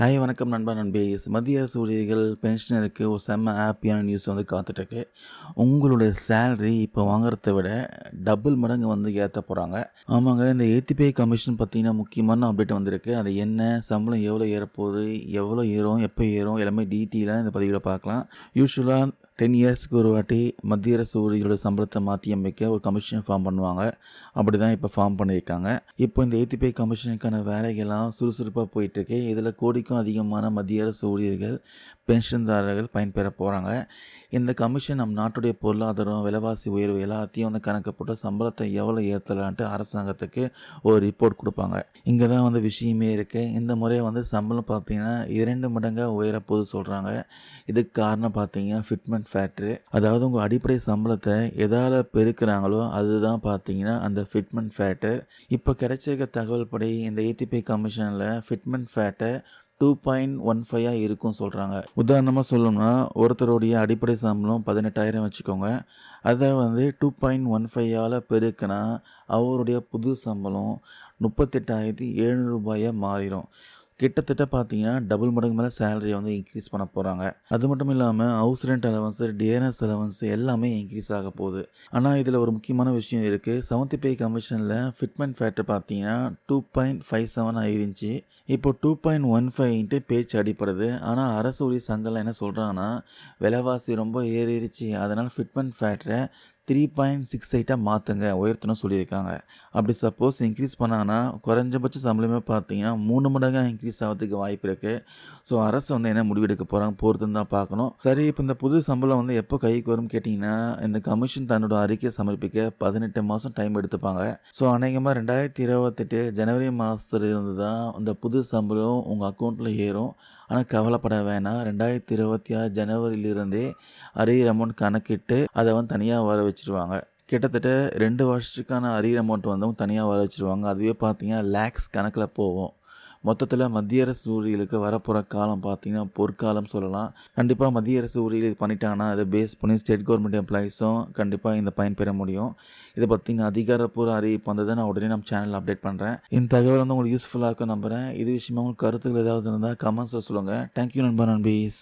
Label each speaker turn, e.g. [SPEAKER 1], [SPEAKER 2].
[SPEAKER 1] Hi வணக்கம் நண்பா நண்பீஸ். மத்திய அரசு ஊழியர்கள் பென்ஷனருக்கு ஒரு செம்ம ஹாப்பியான நியூஸ் காத்துட்ருக்கு. உங்களுடைய சேலரி இப்போ வாங்குறத விட டபுள் மடங்கு ஏற்ற போகிறாங்க. ஆமாங்க, இந்த ஏத்திபே கமிஷன் பார்த்தீங்கன்னா முக்கியமான அப்டேட் வந்திருக்கு. அது என்ன, சம்பளம் எவ்வளோ ஏறப்போகுது, எவ்வளோ ஏறும், எப்போ ஏறும், எல்லாமே டீட்டெயிலாக இந்த பதிவில் பார்க்கலாம். யூஸ்வலாக 10 இயர்ஸ்க்கு ஒரு வாட்டி மத்திய அரசு ஊழியர்களோட சம்பளத்தை மாற்றி அமைக்க ஒரு கமிஷன் ஃபார்ம் பண்ணுவாங்க. அப்படி தான் இப்போ ஃபார்ம் பண்ணியிருக்காங்க. இப்போ இந்த ஏத்திபே கமிஷனுக்கான வேலைகள்லாம் சுறுசுறுப்பாக போயிட்டுருக்கு. இதில் கோடிக்கும் அதிகமான மத்திய அரசு ஊழியர்கள் பென்ஷன்தாரர்கள் பயன்பெற போகிறாங்க. இந்த கமிஷன் நம் நாட்டுடைய பொருளாதாரம், விலைவாசி உயர்வு எல்லாத்தையும் கணக்கு போட்டு சம்பளத்தை எவ்வளோ ஏற்றலான்ட்டு அரசாங்கத்துக்கு ஒரு ரிப்போர்ட் கொடுப்பாங்க. இங்கே தான் விஷயமே இருக்குது. இந்த முறை சம்பளம் பார்த்தீங்கன்னா 2 மடங்காக உயரப்போது சொல்கிறாங்க. இதுக்கு காரணம் பார்த்தீங்கன்னா ஃபிட்மெண்ட் ஃபேக்டரு. அதாவது உங்கள் அடிப்படை சம்பளத்தை எதால் பெருக்கிறாங்களோ அதுதான் பார்த்தீங்கன்னா அந்த ஃபிட்மெண்ட் ஃபேக்டர். இப்போ கிடைச்சிருக்க தகவல் படி இந்த ஏத்திபே கமிஷனில் ஃபிட்மெண்ட் ஃபேக்டர் 2.15 இருக்கும் சொல்கிறாங்க. உதாரணமாக சொல்லணும்னா ஒருத்தருடைய அடிப்படை சம்பளம் 18,000 வச்சுக்கோங்க. அதை 2.15ஆல் பெருக்கினா அவருடைய புது சம்பளம் 38,700 ரூபாயாக மாறிடும். கிட்டத்தட்ட பார்த்தீங்கன்னா டபுள் மடங்கு மேலே சேலரி இன்க்ரீஸ் பண்ண போகிறாங்க. அது மட்டும் இல்லாமல் house rent allowance, DNS allowance எல்லாமே இன்க்ரீஸ் ஆக போகுது. ஆனால் இதில் ஒரு முக்கியமான விஷயம் இருக்குது. 7th பே கமிஷனில் ஃபிட்மெண்ட் ஃபேக்டர் பார்த்தீங்கன்னா 2.57 ஆயிருந்துச்சு. இப்போ 2.15 பேச்சு அடிப்படுது. ஆனால் அரசு ஊழியர் சங்கம்லாம் என்ன சொல்கிறாங்கன்னா, விலைவாசி ரொம்ப ஏறிடுச்சு, அதனால் ஃபிட்மெண்ட் ஃபேக்டரை 3.68 மாற்றுங்க, உயர்த்தணும் சொல்லியிருக்காங்க. அப்படி சப்போஸ் இன்க்ரீஸ் பண்ணாங்கன்னா குறைஞ்சபட்ச சம்பளமே பார்த்தீங்கன்னா 3 மடங்காக இன்க்ரீஸ் ஆகிறதுக்கு வாய்ப்பு இருக்குது. ஸோ அரசு என்ன முடிவெடுக்க போகிறாங்க பொறுத்துன்னு தான் பார்க்கணும். சரி, இப்போ இந்த புது சம்பளம் எப்போ கைக்கு வரும்னு கேட்டிங்கன்னா, இந்த கமிஷன் தன்னோட அறிக்கை சமர்ப்பிக்க 18 மாதம் டைம் எடுத்துப்பாங்க. ஸோ அநேகமாக 2028 ஜனவரி மாதத்துலேருந்து தான் இந்த புது சம்பளம் உங்கள் அக்கௌண்ட்டில் ஏறும். ஆனால் கவலைப்பட வேணாம். 2026 ஜனவரியிலிருந்தே அரியர் அமௌண்ட் கணக்கிட்டு அதை தனியாக வர வச்சுருவாங்க. கிட்டத்தட்ட 2 வருஷத்துக்கான அரியர் அமௌண்ட் தனியாக வர வச்சுருவாங்க. அதுவே பார்த்தீங்கன்னா லேக்ஸ் கணக்கில் போகும். மொத்தத்தில் மத்திய அரசு ஊழியர்களுக்கு வரப்போகிற காலம் பார்த்தீங்கன்னா பொற்காலம் சொல்லலாம். கண்டிப்பாக மத்திய அரசு ஊழியர்கள் இது பண்ணிட்டாங்கன்னா அதை பேஸ் பண்ணி ஸ்டேட் கவர்மெண்ட் எம்ப்ளாயிஸும் கண்டிப்பாக இந்த பயன் பெற முடியும். இதை பற்றின அதிகாரப்பூர்வ அறிவிப்பு வந்ததை நான் உடனே நம்ம சேனலில் அப்டேட் பண்ணுறேன். இந்த தகவல் உங்களுக்கு யூஸ்ஃபுல்லாக இருக்கும் நம்புகிறேன். இது விஷயமா உங்களுக்கு கருத்துக்கள் ஏதாவது இருந்தால் கமெண்ட்ஸில் சொல்லுங்கள். தேங்க்யூ நண்பா நண்பீஸ்.